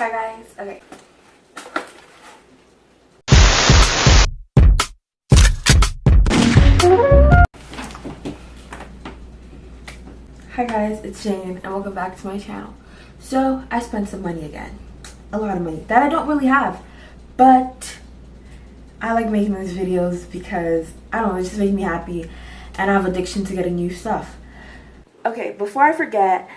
Hi guys. Okay. Hi guys, it's Jane and welcome back to my channel. So I spent some money again. A lot of money that I don't really have. But I like making these videos because I don't know, it just makes me happy and I have addiction to getting new stuff. Okay, before I forget,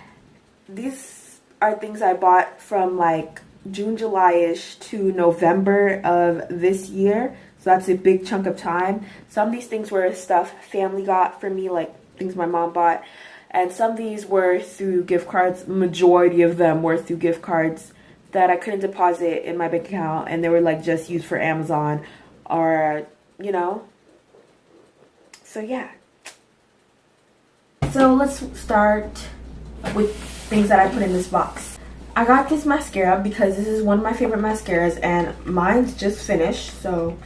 these are things I bought from like June, July-ish to November of this year. So that's a big chunk of time. Some of these things were stuff family got for me, like things my mom bought. And some of these were through gift cards. Majority of them were through gift cards that I couldn't deposit in my bank account. And they were like just used for Amazon or, you know. So yeah. So let's start with things that I put in this box. I got this mascara because this is one of my favorite mascaras and mine's just finished, so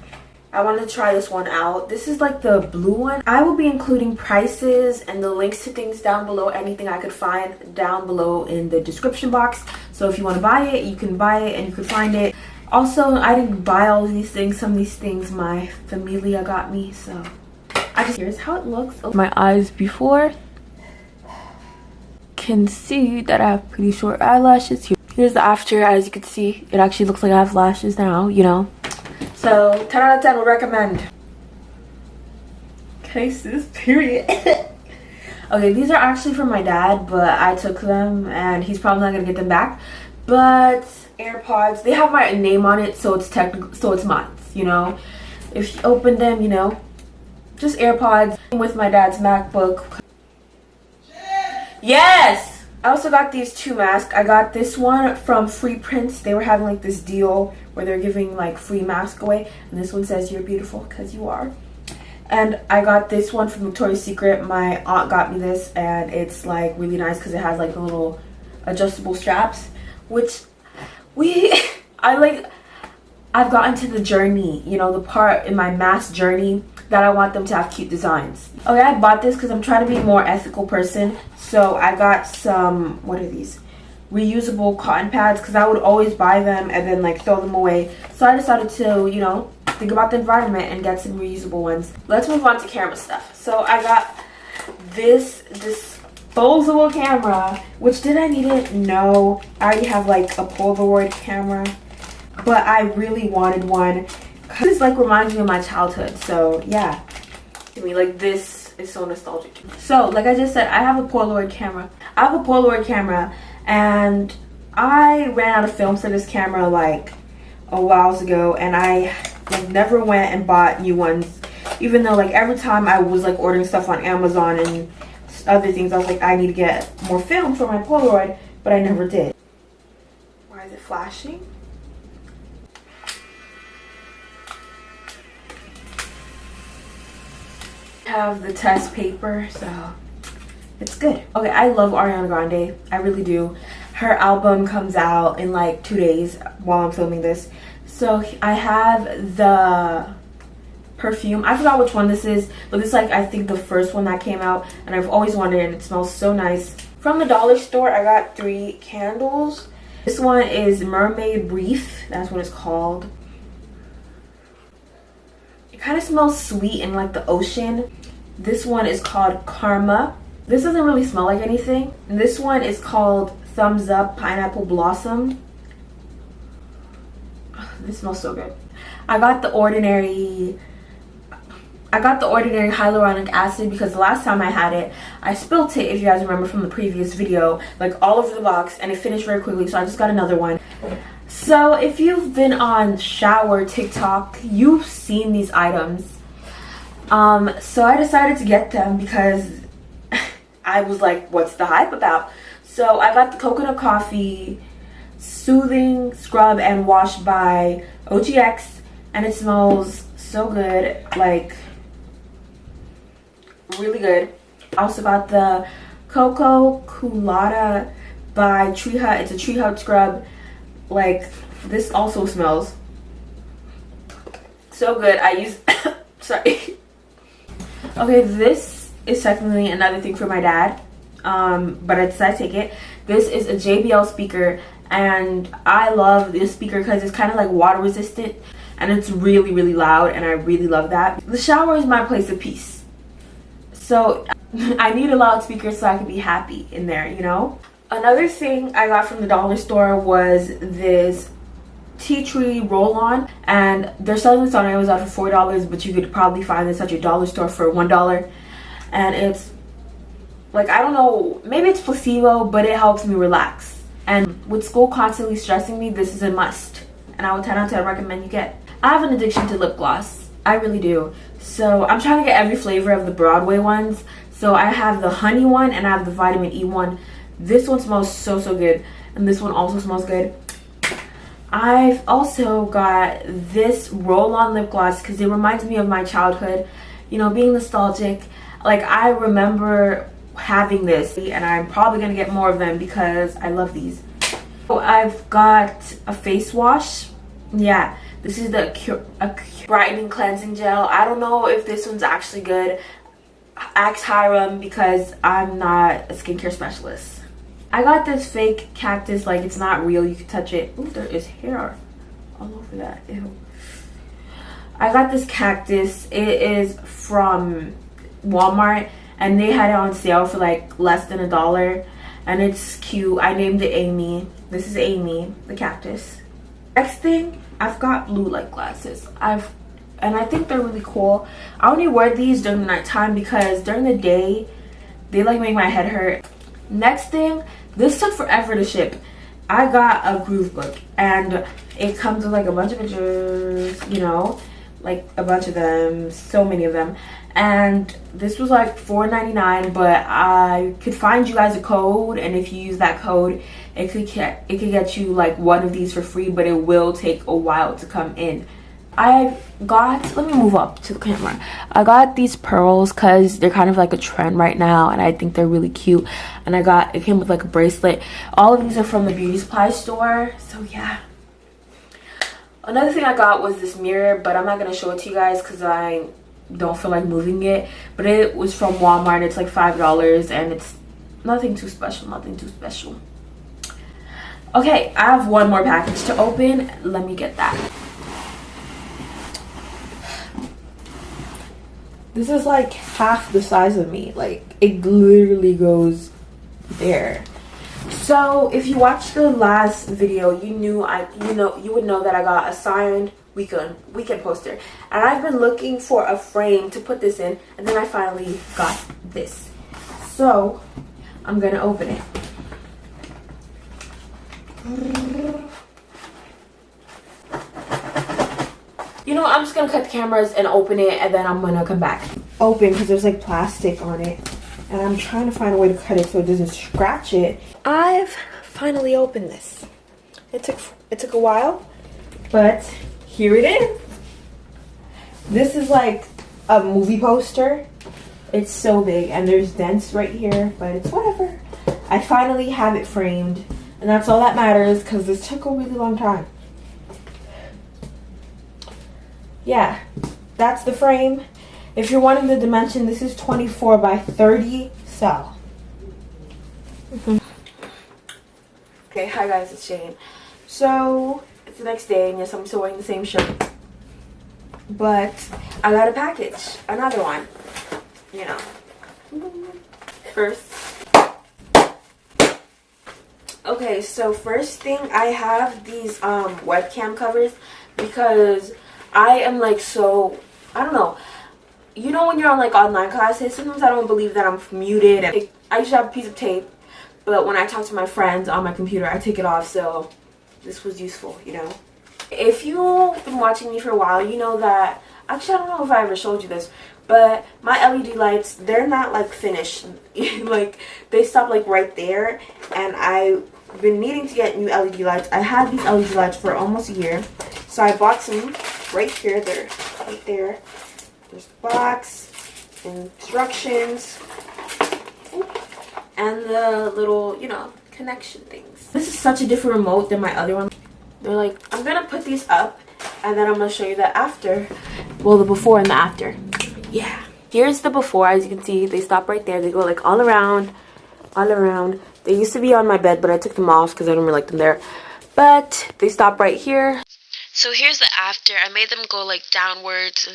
I wanted to try this one out. This is like the blue one. I will be including prices and the links to things down below, anything I could find down below in the description box. So if you want to buy it, you can buy it and you can find it. Also, I didn't buy all of these things. Some of these things my familia got me, so here's how it looks. My eyes before. Can see that I have pretty short eyelashes here. Here's the after. As you can see, it actually looks like I have lashes now, you know. So 10 out of 10 would recommend. Cases, period. Okay, these are actually from my dad, but I took them and he's probably not gonna get them back. But AirPods, they have my name on it, so it's technical, so it's mine, you know. If you open them, you know, just AirPods with my dad's MacBook. Yes! I also got these two masks. I got this one from Free Prints. They were having like this deal where they're giving like free masks away. And this one says, "You're beautiful because you are." And I got this one from Victoria's Secret. My aunt got me this and it's like really nice because it has like the little adjustable straps. Which I've gotten to the journey, you know, the part in my mask journey that I want them to have cute designs. Okay, I bought this because I'm trying to be a more ethical person. So I got some, what are these? Reusable cotton pads because I would always buy them and then like throw them away. So I decided to, you know, think about the environment and get some reusable ones. Let's move on to camera stuff. So I got this disposable camera, which did I need it? No, I already have like a Polaroid camera, but I really wanted one. This like reminds me of my childhood, so yeah. To me, like this is so nostalgic. So like I just said, I have a Polaroid camera. And I ran out of film for this camera like a while ago, and I like never went and bought new ones. Even though like every time I was like ordering stuff on Amazon and other things, I was like, I need to get more film for my Polaroid, but I never did. Why is it flashing? Have the test paper, so it's good. Okay, I love Ariana Grande. I really do. Her album comes out in like 2 days while I'm filming this. So I have the perfume. I forgot which one this is, but this is like I think the first one that came out, and I've always wanted it and it smells so nice. From the dollar store, I got 3 candles. This one is Mermaid Reef. That's what it's called. It kind of smells sweet in like the ocean. This one is called Karma. This doesn't really smell like anything. And this one is called Thumbs Up Pineapple Blossom. This smells so good. I got the ordinary hyaluronic acid because the last time I had it, I spilt it, if you guys remember from the previous video, like all over the box, and it finished very quickly, so I just got another one. So if you've been on shower TikTok, you've seen these items. So I decided to get them because I was like, what's the hype about? So I got the coconut coffee soothing scrub and wash by OGX, and it smells so good, like really good. I also got the Coco Culata by Tree Hut. It's a Tree Hut scrub. Like, this also smells so good. I use sorry. Okay, this is technically another thing for my dad. but I decided to take it. This is a JBL speaker, and I love this speaker because it's kind of like water resistant, and it's really, really loud, and I really love that. The shower is my place of peace, so I need a loudspeaker so I can be happy in there, you know? Another thing I got from the dollar store was this tea tree roll-on, and they're selling this on Amazon for $4, but you could probably find this at your dollar store for $1. And it's like, I don't know, maybe it's placebo, but it helps me relax. And with school constantly stressing me, this is a must, and I would 10 out of 10 recommend you get. I have an addiction to lip gloss, I really do, so I'm trying to get every flavor of the Broadway ones. So I have the honey one and I have the vitamin E one. This one smells so good, and this one also smells good. I've also got this roll-on lip gloss because it reminds me of my childhood, you know, being nostalgic. Like, I remember having this, and I'm probably gonna get more of them because I love these. So I've got a face wash. Yeah, this is the brightening cleansing gel. I don't know if this one's actually good. Ask Hiram because I'm not a skincare specialist. I got this fake cactus, like it's not real, you can touch it. Ooh, there is hair all over that. Ew. I got this cactus. It is from Walmart, and they had it on sale for like less than $1, and it's cute. I named it Amy. This is Amy, the cactus. Next thing, I've got blue light glasses. And I think they're really cool. I only wear these during the nighttime because during the day they like make my head hurt. Next thing, this took forever to ship. I got a groove book, and it comes with like a bunch of pictures, you know, like a bunch of them, so many of them. And this was like $4.99, but I could find you guys a code, and if you use that code, it could get you like one of these for free, but it will take a while to come in. I've got, let me move up to the camera. I got these pearls because they're kind of like a trend right now, and I think they're really cute. And it came with like a bracelet. All of these are from the beauty supply store, so yeah. Another thing I got was this mirror, but I'm not going to show it to you guys because I don't feel like moving it. But it was from Walmart. It's like $5, and it's nothing too special, nothing too special. Okay, I have one more package to open. Let me get that. This is like half the size of me. Like, it literally goes there. So if you watched the last video, you would know that I got a signed weekend poster, and I've been looking for a frame to put this in, and then I finally got this. So I'm gonna open it. You know, I'm just gonna cut the cameras and open it, and then I'm gonna come back. Open, because there's like plastic on it, and I'm trying to find a way to cut it so it doesn't scratch it. I've finally opened this. It took a while, but here it is. This is like a movie poster. It's so big, and there's dents right here, but it's whatever. I finally have it framed, and that's all that matters because this took a really long time. Yeah, that's the frame. If you're wanting the dimension, this is 24 by 30 cell. Okay, hi guys, it's Jane. So, it's the next day, and yes, I'm still wearing the same shirt. But, I got a package. Another one. You know. First. Okay, so first thing, I have these webcam covers because I am like so, I don't know. You know when you're on like online classes, sometimes I don't believe that I'm muted. And I used to have a piece of tape, but when I talk to my friends on my computer, I take it off, so this was useful, you know. If you've been watching me for a while, you know that, actually I don't know if I ever showed you this, but my LED lights, they're not like finished. Like, they stop like right there, and I've been needing to get new LED lights. I had these LED lights for almost a year, so I bought some right here. They're right there. There's the box, instructions, and the little, you know, connection things. This is such a different remote than my other one. They're like, I'm gonna put these up, and then I'm gonna show you the after. Well, the before and the after. Yeah. Here's the before. As you can see, they stop right there. They go like all around all around. They used to be on my bed, but I took them off because I don't really like them there. But they stop right here. So here's the after. I made them go like downwards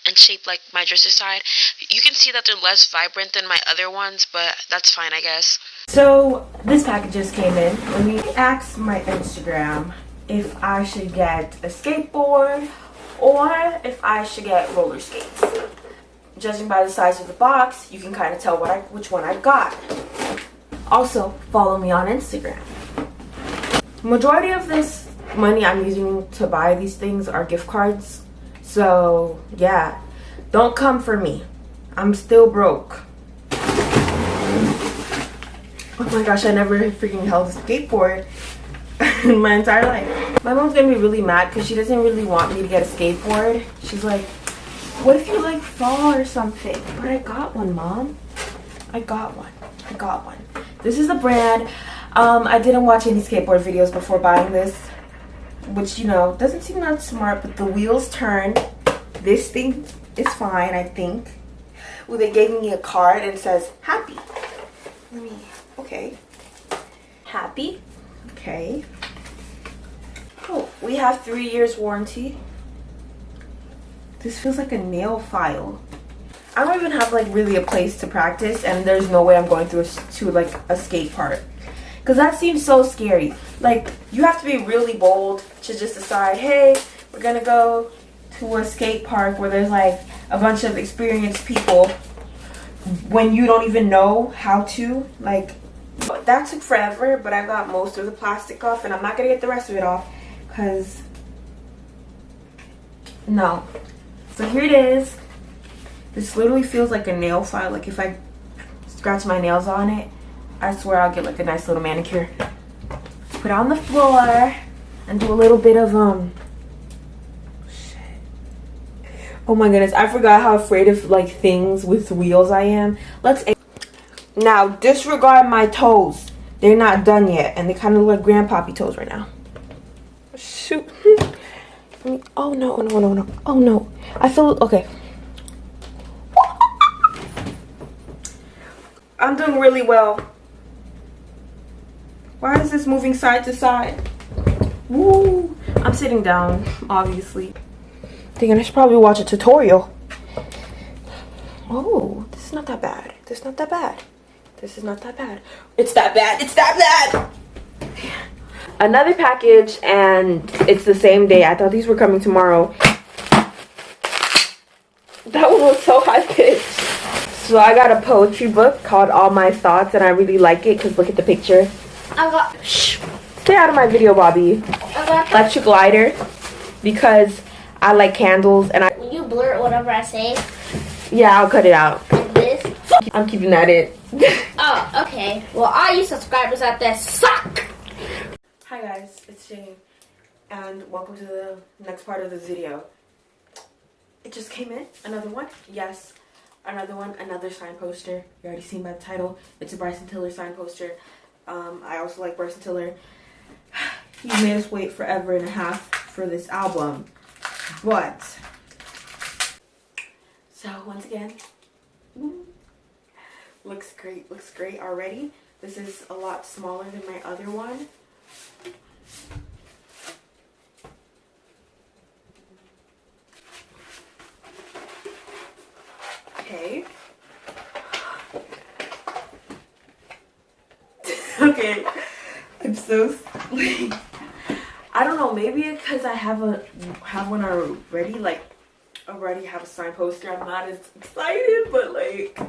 and shape like my dresser side. You can see that they're less vibrant than my other ones, but that's fine, I guess. So this package just came in. Let me ask my Instagram if I should get a skateboard or if I should get roller skates. Judging by the size of the box, you can kind of tell which one I got. Also, follow me on Instagram. Majority of this money I'm using to buy these things are gift cards. So yeah, don't come for me. I'm still broke. Oh my gosh, I never freaking held a skateboard in my entire life. My mom's gonna be really mad because she doesn't really want me to get a skateboard. She's like, what if you like fall or something? But I got one, Mom. I got one. This is the brand. I didn't watch any skateboard videos before buying this, which, you know, doesn't seem that smart, but the wheels turn. This thing is fine, I think. Well, they gave me a card and it says happy. Okay. Happy. Okay. Oh, we have 3 years warranty. This feels like a nail file. I don't even have like really a place to practice, and there's no way I'm going to like a skate park. Because that seems so scary. Like, you have to be really bold to just decide, hey, we're going to go to a skate park where there's like a bunch of experienced people when you don't even know how to. Like, that took forever, but I got most of the plastic off, and I'm not going to get the rest of it off because, no. So here it is. This literally feels like a nail file. Like, if I scratch my nails on it, I swear I'll get like a nice little manicure. Put it on the floor and do a little bit of shit. Oh my goodness, I forgot how afraid of like things with wheels I am. Now disregard my toes. They're not done yet, and they kind of look like grandpappy toes right now. Shoot. Oh no, no. Oh no. I feel okay. I'm doing really well. Why is this moving side to side? Woo! I'm sitting down, obviously. Thinking I should probably watch a tutorial. Oh, this is not that bad. This is not that bad. This is not that bad. It's that bad. It's that bad! Another package, and it's the same day. I thought these were coming tomorrow. That one was so high pitched. So I got a poetry book called All My Thoughts, and I really like it because look at the picture. Shh, stay out of my video, Bobby. Electric lighter, because I like candles, and Will you blur whatever I say? Yeah, I'll cut it out. Like this? I'm keeping that in. Oh, okay. Well, all you subscribers out there suck. Hi guys, it's Jane, and welcome to the next part of the video. It just came in, another one. Yes, another one, another sign poster. You already seen by the title. It's a Bryson Tiller sign poster. I also like Bryson Tiller. He made us wait forever and a half for this album, but so once again, looks great already. This is a lot smaller than my other one. Okay. Okay. I'm so I don't know, maybe because I have one already, like already have a signed poster. I'm not as excited, but like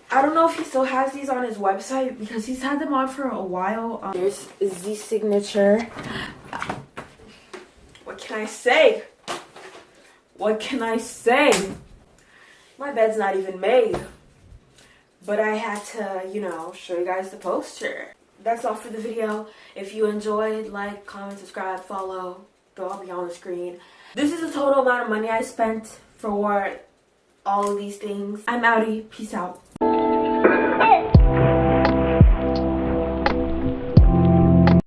I don't know if he still has these on his website because he's had them on for a while. There's the signature. What can I say? What can I say? My bed's not even made. But I had to, you know, show you guys the poster. That's all for the video. If you enjoyed, like, comment, subscribe, follow. They'll all be on the screen. This is the total amount of money I spent for all of these things. I'm outie. Peace out.